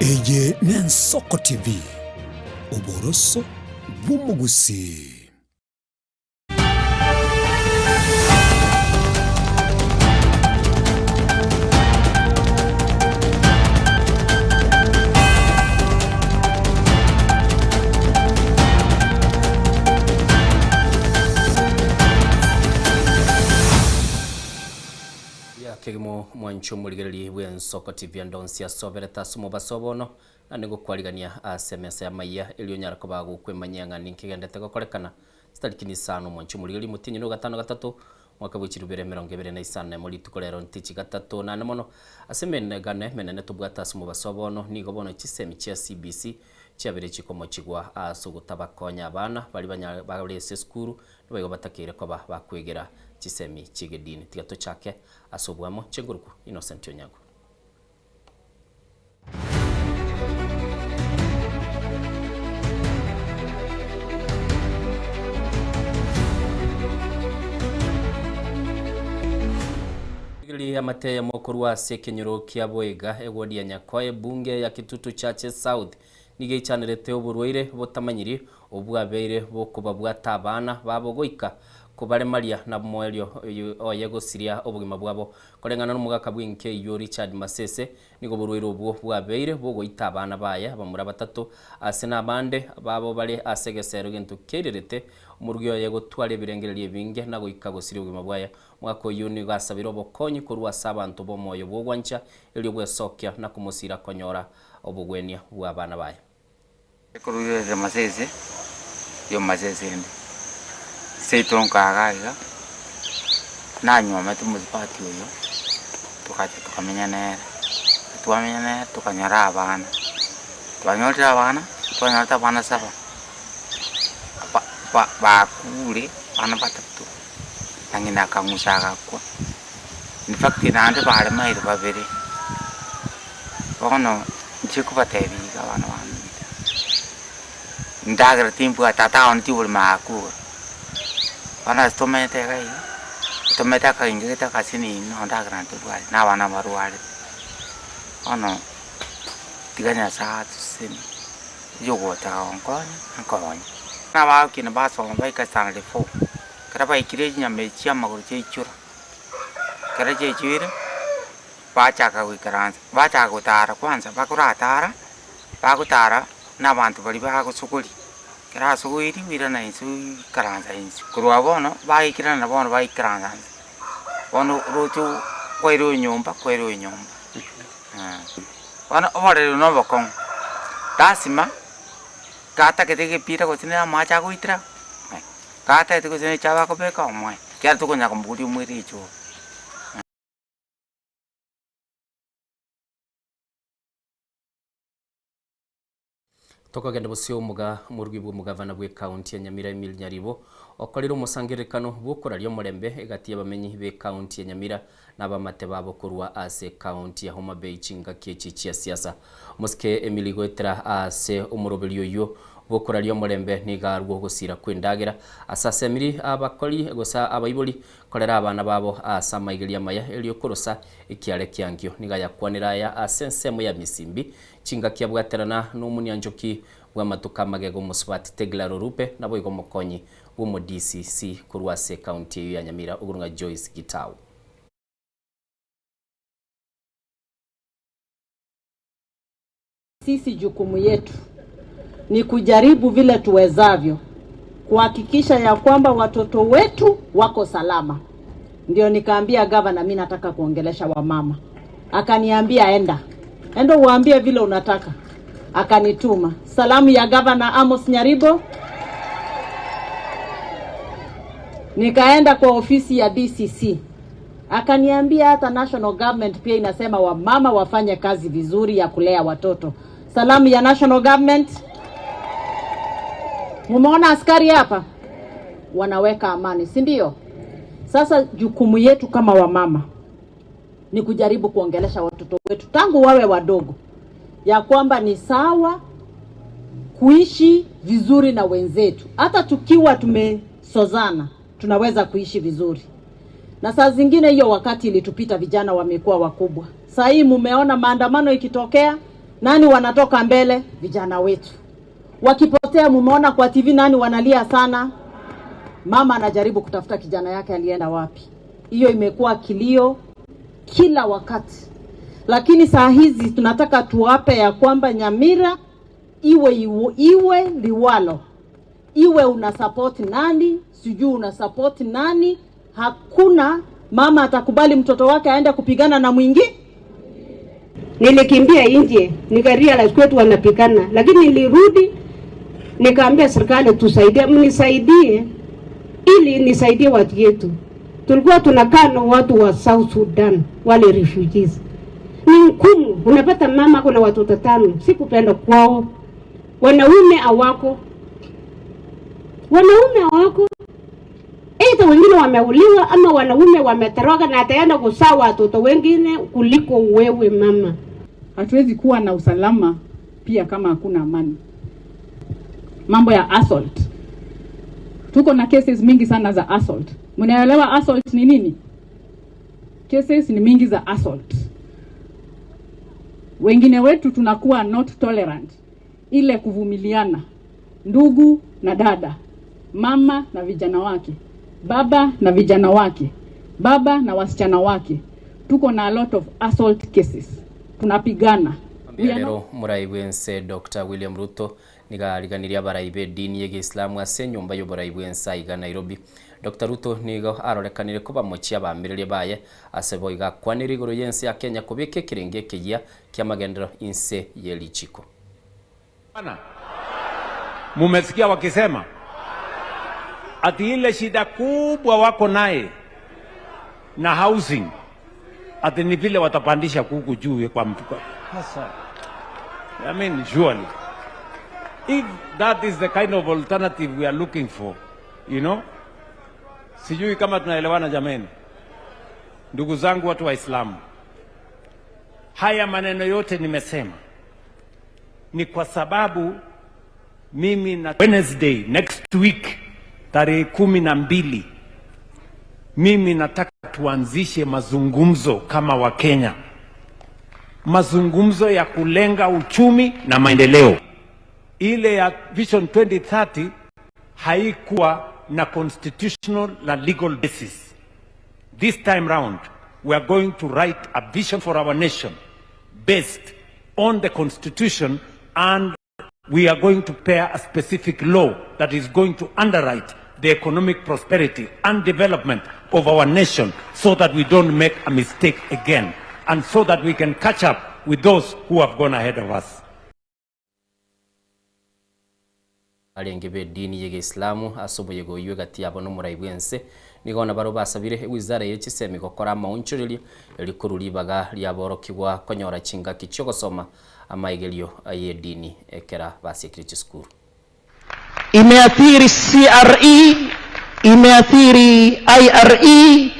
Eye n'Ensoko TV oboroso bw'umugusi. Kegimo mwancho muligereri w'Ensoko TV ndonsi asobereta sumo basobono anigo kwaligania SMS ya maiya elionyara ko bagukwemanyanga ninkigendete gokorekana stalikini sano mwancho muligereri mutinyi no 5-3 mwaka w'ikirubere 2025 muri tukolero ntichi 3 na mono asemene gane menene tubwata sumo basobono nigo bono kisemi cha CBC cyabere kikomo kigwa asugutabakonya abana bali barese skuru nibayo batakire ko bakwegera kisemi kigedini tigato chake asobwamo chenguruku Innocent Onyango Igili amate ya mokuru wa Sekenyoro kia Boega egwadi ya Nyakoe bunge ya Kitutu Chache South nige chanelete oburwaire botamanyiri obwabeire bokuba bwatabana babogoika kubare Maria na moelio oyego siria obugima bwabo korengana n'umugaka bw'inke yo Richard Masese nigo burwaire obwo bwabeire bogoita abana baya bamura batatu asena bande babo bale asegesero gento kererete umurugyo yego twale birengereye binge nago ikagosiria obugima bwaya mwako yuni gasabiro bokonyi kurwa sabantu bo moyo bwogwancha elyo bwesokya na kumusira konyora obugwenia bw'abana baya Kuruyere Masese yo Masese ndi Seiton kagaga nanyo matu muzipati uyo tukaje tukamenyana tukanyara abana twanyora abana saba bakure bana batatu angina kamusaka kwa in fact nande bare mai babere ono nchiko batebi abana bana ndagra timpu atata on tibul maku ana stomete kai tometa kai ngeta kasini no ndagra ntubali na bana maruale ono tiganya sa tsini yogo ta onkonya na ba kina ba so ba ka sang le fo kara ba ikire nya me chia ma ko che chura kara che chira ba cha ka wi karan ba cha ko tara kwanza ba ko tara ba ko tara na bantu bali ba ko sukuli kara sukuli wira na isu karanza insu kurwa bono ba ikira na bono ba ikaranza bono rocho kwero nyomba bono ore no bokon tasima kata kete pira ko tine ma cha ko itra kata ete ko tine chava ko be ka mo kya to ko nya ko mburi mwiri cho Toka genda busio muga murugibwo mugavana bwe county ya Nyamira Emile Nyaribo okorero musangirekano bukora ryo murembe egati abamenyi be county ya Nyamira nabamate babo kurwa ase county ya Homa Bay chinga kieci cia siasa muske Emile Goetera ase umurobelio yo bukora ryo murembe nigarwo gusira kwindagira asase miri abakoli gosa abayiboli korera abana babo asa maigeria maya elio korosa ikiare kyangyo nigaya kwanira ya asense mu ya misimbi chinga kia bwaterana n'umunyanjoki wa matuka magego musubati Teglaro Rupe nabo igo mokonyi wo DCC kurwase county ya Nyamira ugurunga Joyce Gitau Sisi jukumu yetu ni kujaribu vile tuwezavyo kuhakikisha ya kwamba watoto wetu wako salama. Ndio nikaambia gavana mimi nataka kuongelesha wamama. Akaniambia enda uambie vile unataka. Akanituma salamu ya gavana Amos Nyaribo. Nikaenda kwa ofisi ya DCC. Akaniambia hata national government pia inasema wamama wafanye kazi vizuri ya kulea watoto. Salamu ya national government. Mumeona askari hapa wanaweka amani, si ndio? Sasa jukumu yetu kama wamama ni kujaribu kuongelesha watoto wetu tangu wawe wadogo ya kwamba ni sawa kuishi vizuri na wenzetu. Hata tukiwa tumesozana tunaweza kuishi vizuri. Na saa zingine hiyo wakati ilitupita, vijana wamekuwa wakubwa. Sasa hii mumeona maandamano ikitokea, Nani wanatoka mbele? Vijana wetu. Wakipotea, mumeona kwa TV nani wanalia sana? Mama anajaribu kutafuta kijana yake alienda wapi. Hiyo imekuwa kilio kila wakati. Lakini saa hizi tunataka tuwape ya kwamba Nyamira iwe liwalo. Iwe una support nani, sijui una support nani, hakuna mama atakubali mtoto wake aende kupigana na mwingine. Nilikimbia nje, nikarealize kwetu wanapigana, lakini nilirudi nikaambia serikali tusaidie, mnisaidie ili nisaidie watu yetu. Tulikuwa tunakaa na watu wa South Sudan, wale refugees. Ni ngumu, unapata mama kuna watoto 5, sikupenda kwao. Wanaume hawako. Aidha wengine wameuliwa ama wanaume wametoroka na ataenda kuzaa watoto wengine kuliko wewe mama. Hatuwezi kuwa na usalama pia kama hakuna amani. Mambo ya assault. Tuko na cases mingi sana za assault. Mnaelewa assault ni nini? Cases ni mingi za assault. Wengine wetu tunakuwa not tolerant. Ile kuvumiliana. Ndugu na dada. Mama na vijana wake. Baba na vijana wake. Baba na wasichana wake. Tuko na a lot of assault cases. Tunapigana. Lero muraibwense Dr. William Ruto nigariganiria baraibe dini ya Islamu ase nyumba yo baraibwensa iga Nairobi. Dr. Ruto nigo arorekanire kuba mochia bamirire baye ase boiga kwaniri iguru yense ya Kenya kubike kirenge kigia kya magendero inse yelichiko. Bana mumesikia wakisema ati ile shida kubwa wako naye na housing ati ni vile watapandisha kuku juu kwa mtu. Sasa I mean surely if that is the kind of alternative we are looking for, you know, sijui kama tunaelewana jameni. Ndugu zangu watu wa Islamu, haya maneno yote nimesema ni kwa sababu mimi na Wednesday next week tarehe 12 mimi nataka tuanzishe mazungumzo kama wa Kenya, mazungumzo ya kulenga uchumi na maendeleo. Ile ya Vision 2030 haikuwa na constitutional na legal basis. This time round we are going to write a vision for our nation based on the constitution, and we are going to pair a specific law that is going to underwrite the economic prosperity and development of our nation so that we don't make a mistake again and so that we can catch up with those who have gone ahead of us. Alengebe dini ya Islamu asubuye goywe gati abo no muraibwense nigona baro basabire wizara y'ekisemi gukora maunchurili elikururibaga lyaborokigwa konyora chinga kicho gusoma amaigelio aye dini ekera basekiriti school. Imeathiri CRE, imeathiri IRE,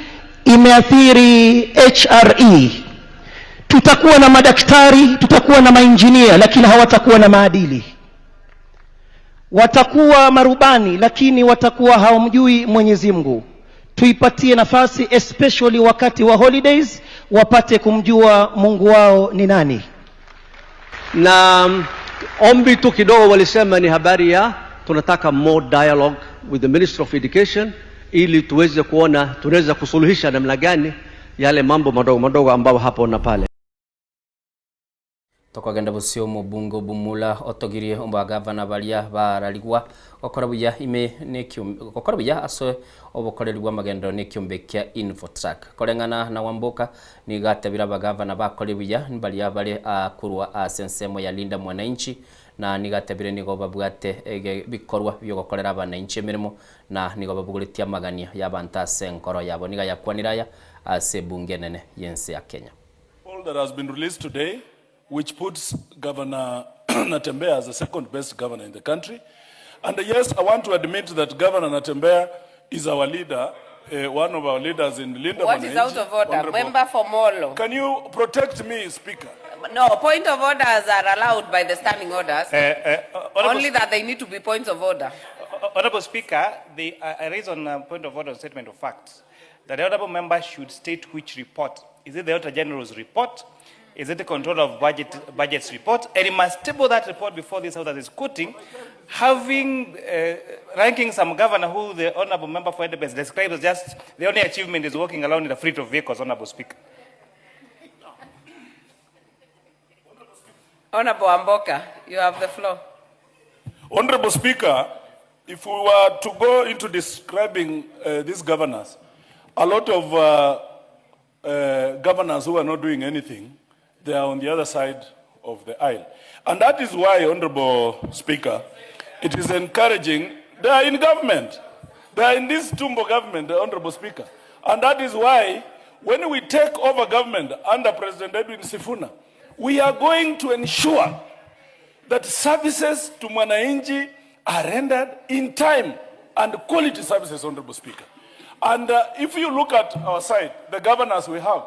imeathiri HRE. Tutakuwa na madaktari, tutakuwa na mainjinia, lakini hawatakuwa na maadili. Watakuwa marubani, lakini watakuwa hawamjui Mwenyezi Mungu. Tuipatie nafasi, especially wakati wa holidays, wapate kumjua Mungu wao ni nani. Na ombi tu kidogo walisema ni habari ya tunataka more dialogue with the Ministry of Education ili tuweze kuona tunaweza kusuluhisha namna gani yale mambo madogo madogo ambao hapo na pale. Tokagenda busio mubungo bumula otogirie omba gavana balia baraligwa okorabuya ime nekyum okorabuya aso obokorerwa magendo nekyumbe kya Infotrack kolengana na Wamboka ni gatabira bagavana bakorebuya balia bale kurwa asensemo ya Linda Mwananchi na nigatabire nigo babwate bikorwa byo gokorera abananchi emirimo na nigo babugulitia magania yabanta senkoro yabo niga yakwaniraya ase bunge nene yense ya Kenya. All that has been released today, which puts Governor Natembeya as the second best governor in the country. And yes, I want to admit that Governor Natembeya is our leader, one of our leaders in Linda. What is out of order? Member for Molo. Can you protect me, Speaker? No, point of orders are allowed by the standing orders. Only that they need to be points of order. Honorable Speaker, I raise on point of order statement of facts that the honorable member should state which report. Is it the Auditor General's report, is it the control of budgets report, and he must table that report before this House that is quoting, having ranking some governor who the honourable member for Edinburgh describes as just the only achievement is walking around in a fleet of vehicles, Honourable Speaker. Honourable Amboka, you have the floor. Honourable Speaker, if we were to go into describing these governors, a lot of governors who are not doing anything, they are on the other side of the aisle. And that is why, Honourable Speaker, it is encouraging, they are in government. They are in this Tumbo government, the Honourable Speaker. And that is why, when we take over government under President Edwin Sifuna, we are going to ensure that services to Mwananchi are rendered in time and quality services, Honourable Speaker. And if you look at our side, the governors we have,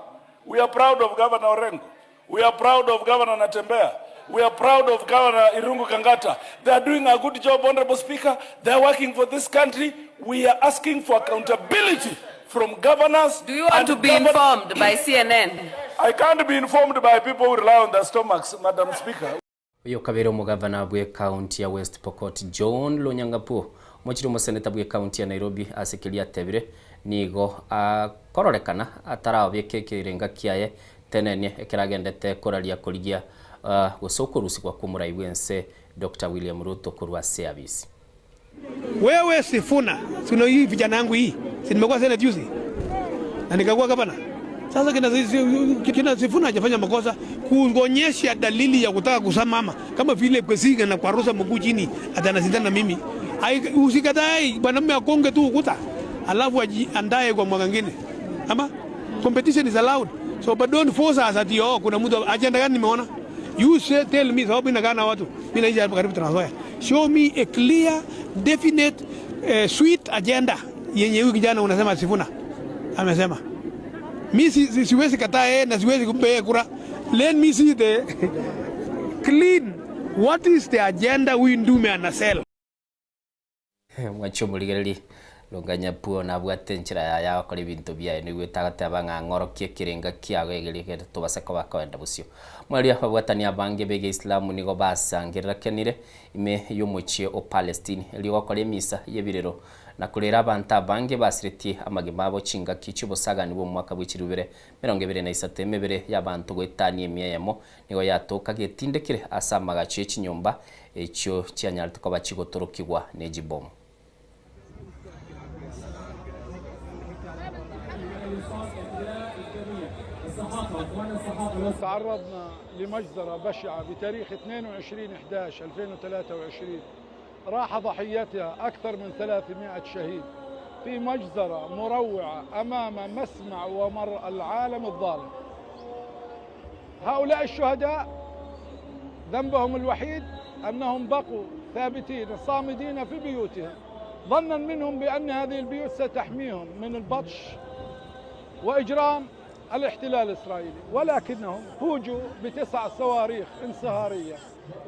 we are proud of Governor Orengo. We are proud of Governor Natembeya. We are proud of Governor Irungu Kangata. They are doing a good job, Honourable Speaker. They are working for this country. We are asking for accountability from governors. Do you want to be informed by CNN? I can't be informed by people who rely on their stomachs, Madam Speaker. Uyo kabero mugavana bwe county ya West Pokot John Lonyangapuo mochiro museneta bwe county ya Nairobi asikilia tebire nigo kororekana atarabye kirenga kiaye tenenie ekiragendete koralia kurigia gusokurusi kwa kumurai wense Dr. William Ruto kurwa service. Wewe Sifuna, sino hii vijana yangu hii. Si nimekuwa sena juzi. Na nikakuwa gavana. Sasa kina Sifuna hajafanya makosa kuonyesha dalili ya kutaka kusamama kama vile Kwesiga na kwarusa mguu chini atanasindana na mimi. Usikatae bwana mume akonge tu ukuta. Alafu ajiandae kwa mwaka mwingine. Ama competition is allowed. So but don't force us at kuna mtu agenda gani nimeona? You say tell me sababu inagana watu. Mimi naija karibu Trans-Nzoia. Show me a clear definite sweet agenda yenye huyu kijana unasema Sifuna amesema. Mimi siwezi kataa na siwezi kumpa kura. Let me see the clean what is the agenda huyu ndume anasema. Mwachomuligereri Lonyangapuo na bwate nchira ya kuri bintu bya ni gwetaga abanga ngorokie kirenga kiago egerike tubaseka bakwenda busio mwali abwatani abange bege Islamu nigo basangirira kenire ime yomuchie o Palestine ligo kore misa yebirero na kurera abantu abange basiriti amagimabo chinga kicu busagani bo mwaka bw'ikirubere 2023 mebere y'abantu gwetani emyemo nigo yatoka getindekire asamaga cy'inyumba ekyo cyanyarite ko bakigotorokigwa nejibomu. تعرضنا لمجزرة بشعة بتاريخ 22/11/2023 راح ضحيتها أكثر من 300 شهيد في مجزرة مروعة أمام مسمع ومرء العالم الظالم. هؤلاء الشهداء ذنبهم الوحيد أنهم بقوا ثابتين صامدين في بيوتهم ظنا منهم بأن هذه البيوت ستحميهم من البطش وإجرام الاحتلال الإسرائيلي، ولكنهم فوجوا ب9 صواريخ انصهارية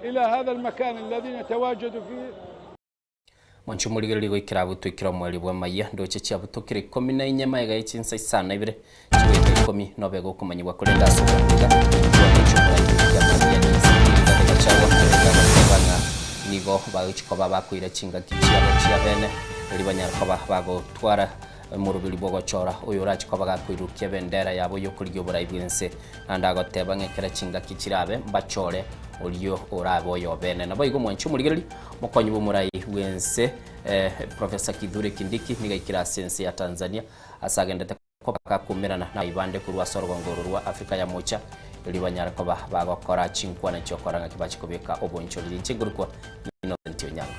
إلى هذا المكان الذي نتواجد فيه. Mwanchumuligeri gwikira butukira mwali bwa maya ndoche cya butukire 14 mayiga y'ichinsa isana ibire kiweka 10 nobe go kumanyibwa kurenga sokuga nigo bawichikoba bakwira chinga kichiyabo cyabene eri banyarkoba bago twara murubiri bwo gocora uyu rachikoba gakwirukia bendera yabo yo kuryo burayibwense andagoteba ngekera chinga kichirabe mbachore ulio orabo yo bene nabo igo mwanchumuligeri mukonyi bumurayi wense Professor Kithure Kindiki nigaikira sense ya Tanzania asagendete ko bakakumirana na ibande kurwa sorongoro rwa Afrika ya mocha ili banyarkoba bagokora chinkwa na chokora ngakibachikobeka obonchoriri chingurukwa Innocent Onyanga.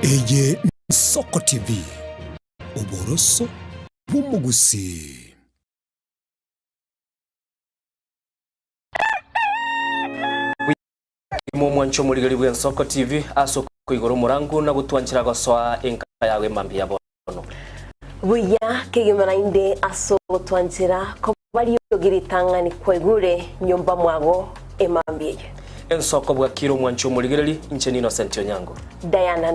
Eye Soko TV Oboroso Bumugusi. Mwancho muligari bwa Soko TV aso kuigoro murangu na gutwanchira goswa enka yawe mambi ya bono. Buya kegimana inde aso gutwanchira ko bari yogiritanga ni kwegure nyumba mwago emambi. Ensoko bwa kiro mwancho muligari inche Innocent Onyango. Diana